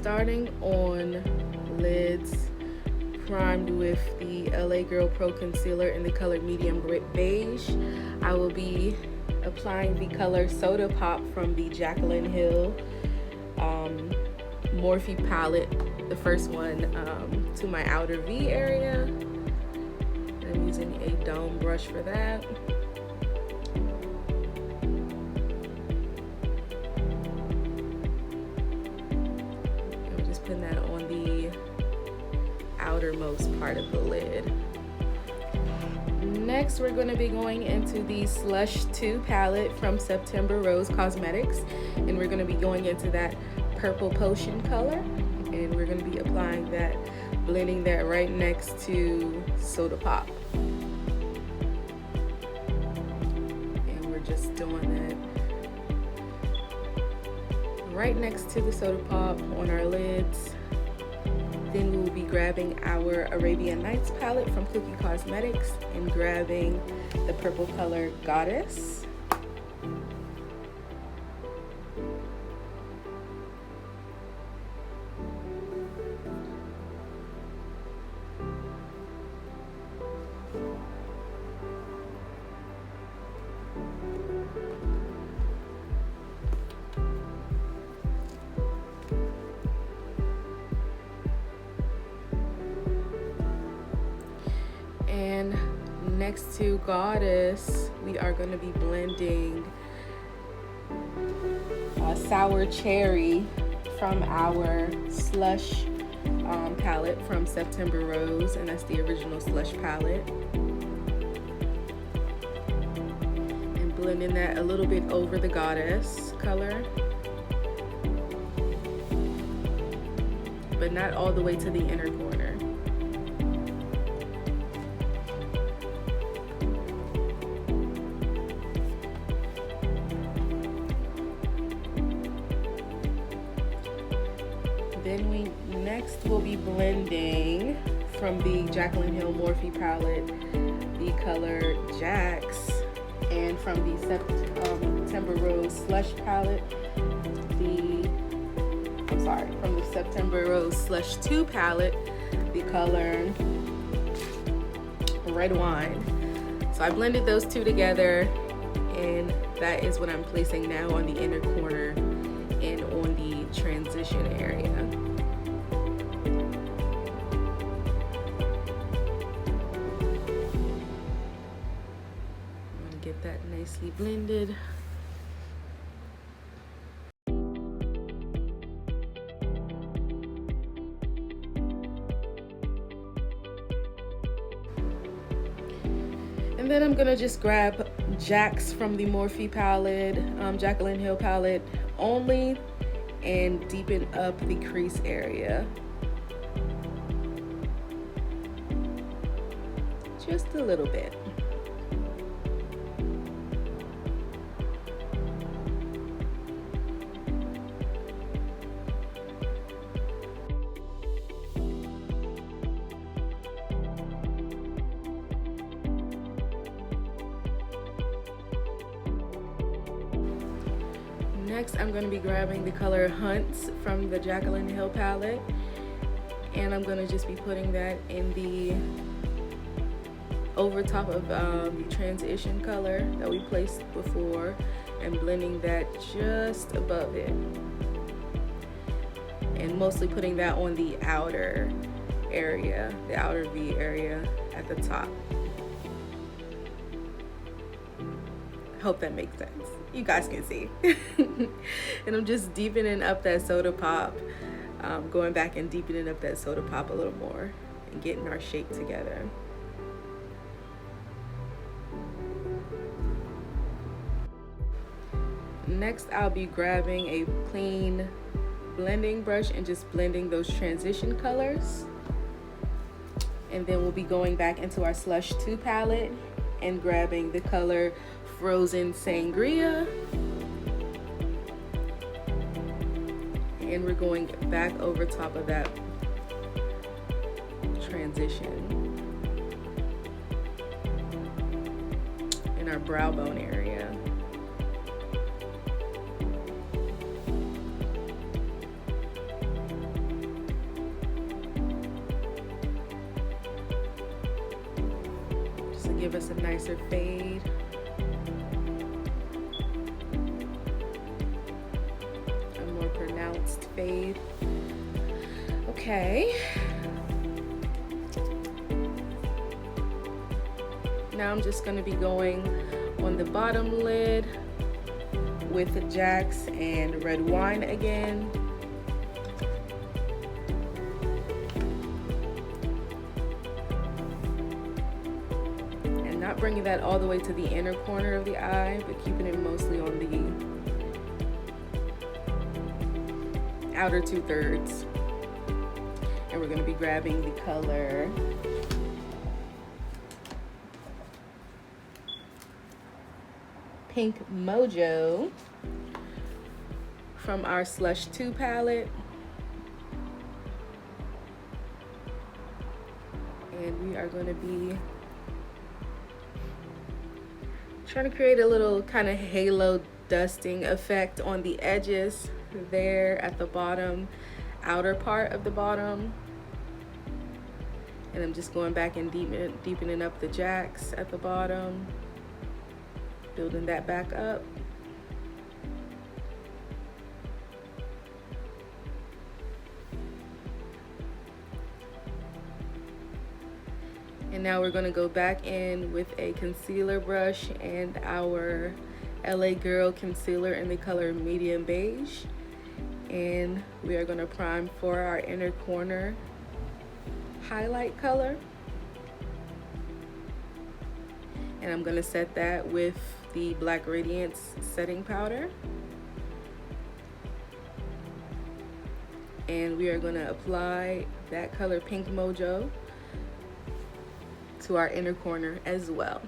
starting on lids, primed with the LA Girl Pro Concealer in the color medium beige. I will be applying the color Soda Pop from the Jaclyn Hill Morphe palette, the first one, to my outer V area. I'm using a dome brush for that. I'm just putting that on the outermost part of the lid. Next, we're going to be going into the Slush 2 palette from September Rose Cosmetics, and we're going to be going into that purple potion color, and we're going to be applying that, blending that right next to Soda Pop. And we're just doing that right next to the Soda Pop on our lids. Then we will be grabbing our Arabian Nights palette from Cookie Cosmetics and grabbing the purple color Goddess. And next to Goddess, we are going to be blending Sour Cherry from our Slush palette from September Rose, and that's the original Slush palette. And blending that a little bit over the Goddess color, but not all the way to the inner corner. Then we next will be blending from the Jaclyn Hill Morphe palette the color Jax, and from the September Rose Slush palette from the September Rose Slush 2 palette the color Red Wine. So I blended those two together, and that is what I'm placing now on the inner corner and on the transition area. I'm gonna get that nicely blended. And then I'm gonna just grab Jax from the Morphe palette, Jaclyn Hill palette only, and deepen up the crease area. Just a little bit. Next, I'm going to be grabbing the color Hunts from the Jaclyn Hill palette, and I'm going to just be putting that in the over top of the transition color that we placed before, and blending that just above it, and mostly putting that on the outer area, the outer V area at the top. Hope that makes sense. You guys can see. And I'm just deepening up that Soda Pop, going back and deepening up that Soda Pop a little more and getting our shape together. Next, I'll be grabbing a clean blending brush and just blending those transition colors. And then we'll be going back into our Slush 2 palette and grabbing the color Frozen Sangria, and we're going back over top of that transition in our brow bone area. give us a nicer fade. A more pronounced fade. Okay. Now I'm just going to be going on the bottom lid with the jacks and red wine again. And not bringing that all the way to the inner corner of the eye, but keeping it mostly on the outer 2/3. And we're going to be grabbing the color Pink Mojo from our Slush 2 palette. And we are going to be trying to create a little kind of halo dusting effect on the edges there at the bottom, outer part of the bottom. And I'm just going back and deepening up the jacks at the bottom, building that back up. And now we're going to go back in with a concealer brush and our LA Girl concealer in the color medium beige. And we are going to prime for our inner corner highlight color. And I'm going to set that with the Black Radiance setting powder. And we are going to apply that color Pink Mojo to our inner corner as well.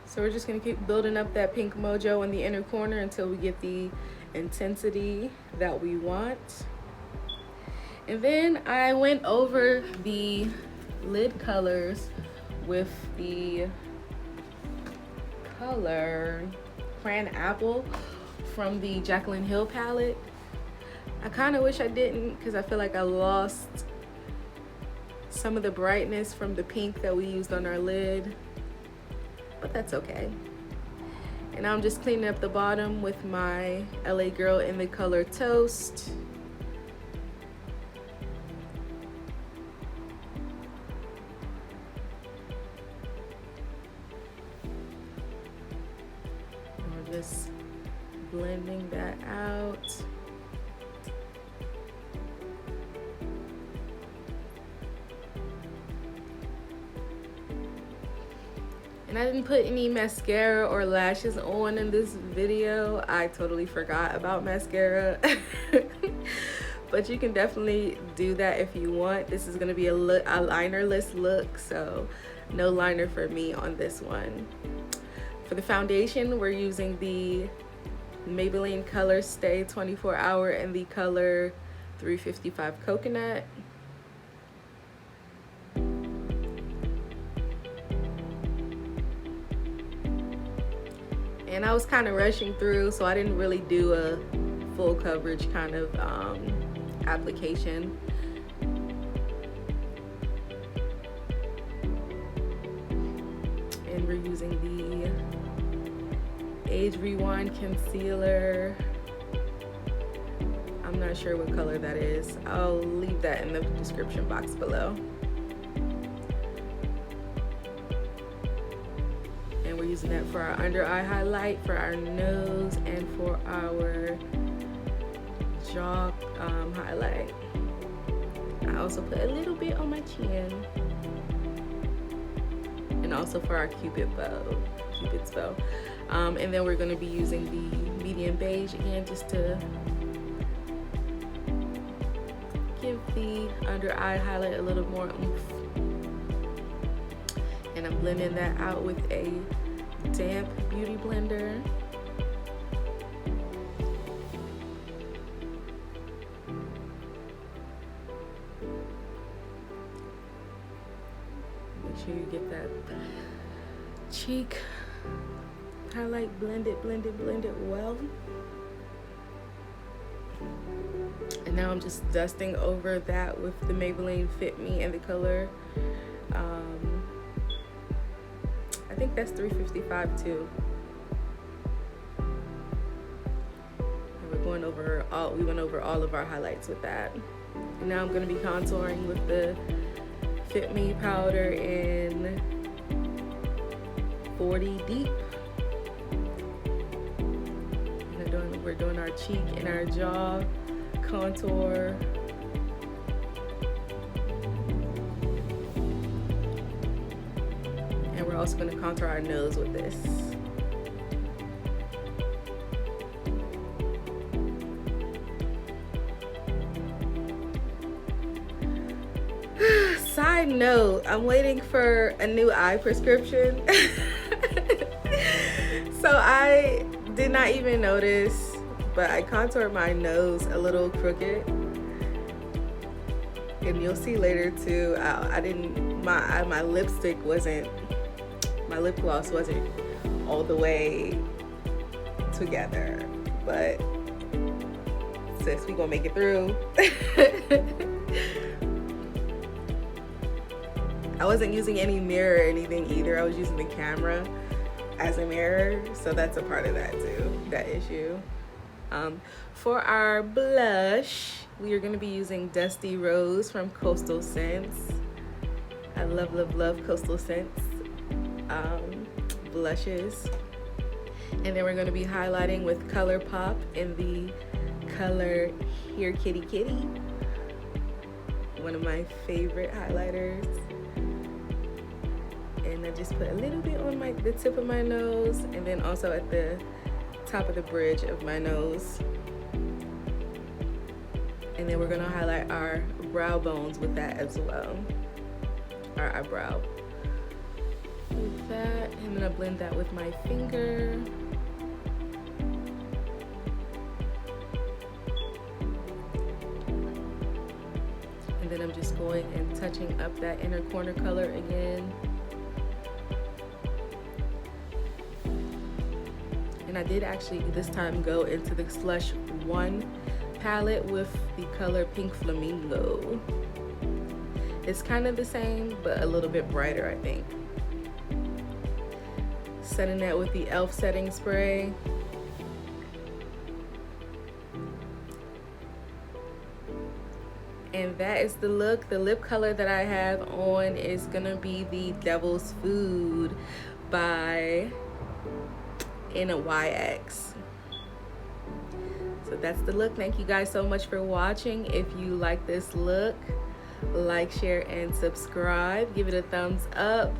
So we're just gonna keep building up that Pink Mojo in the inner corner until we get the intensity that we want. And then I went over the lid colors with the color Cran Apple from the Jaclyn Hill palette. I kind of wish I didn't, because I feel like I lost some of the brightness from the pink that we used on our lid, but that's okay. And now I'm just cleaning up the bottom with my LA Girl in the color Toast. And we're just blending that out. And I didn't put any mascara or lashes on in this video. I totally forgot about mascara. But you can definitely do that if you want. This is gonna be a linerless look, so no liner for me on this one. For the foundation, we're using the Maybelline Color Stay 24 Hour in the color 355 Coconut. And I was kind of rushing through, so I didn't really do a full coverage kind of application. And we're using the Age Rewind Concealer. I'm not sure what color that is. I'll leave that in the description box below. We're using that for our under eye highlight, for our nose, and for our jaw highlight. I also put a little bit on my chin, and also for our Cupid's bow. And then we're going to be using the medium beige again, just to give the under eye highlight a little more oomph. And I'm blending that out with a damp beauty blender. cheek highlight, blend it well. And now I'm just dusting over that with the Maybelline Fit Me in the color, I think that's 355 too. And we're going over we went over all of our highlights with that. And now I'm going to be contouring with the Fit Me powder in 40 deep. And we're doing our cheek and our jaw contour. And we're also going to contour our nose with this. Side note, I'm waiting for a new eye prescription. So I did not even notice, but I contoured my nose a little crooked. And you'll see later too, my lipstick wasn't, my lip gloss wasn't all the way together. But sis, we gonna make it through. I wasn't using any mirror or anything either. I was using the camera as a mirror, so that's a part of that too, that issue. For our blush, we are going to be using Dusty Rose from Coastal Scents. I love Coastal Scents blushes. And then we're going to be highlighting with ColourPop in the color Here Kitty Kitty, one of my favorite highlighters. And I just put a little bit on the tip of my nose, and then also at the top of the bridge of my nose. And then we're gonna highlight our brow bones with that as well, our eyebrow. With that, I'm gonna blend that with my finger. And then I'm just going and touching up that inner corner color again. And I did actually this time go into the Slush 1 palette with the color Pink Flamingo. It's kind of the same, but a little bit brighter, I think. Setting that with the e.l.f. setting spray. And that is the look. The lip color that I have on is gonna be the Devil's Food by NYX. So that's the look. Thank you guys so much for watching. If you like this look, like, share, and subscribe. Give it a thumbs up.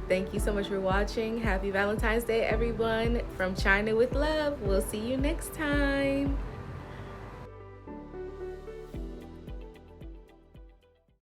Thank you so much for watching. Happy Valentine's Day, everyone. From China with love. We'll see you next time.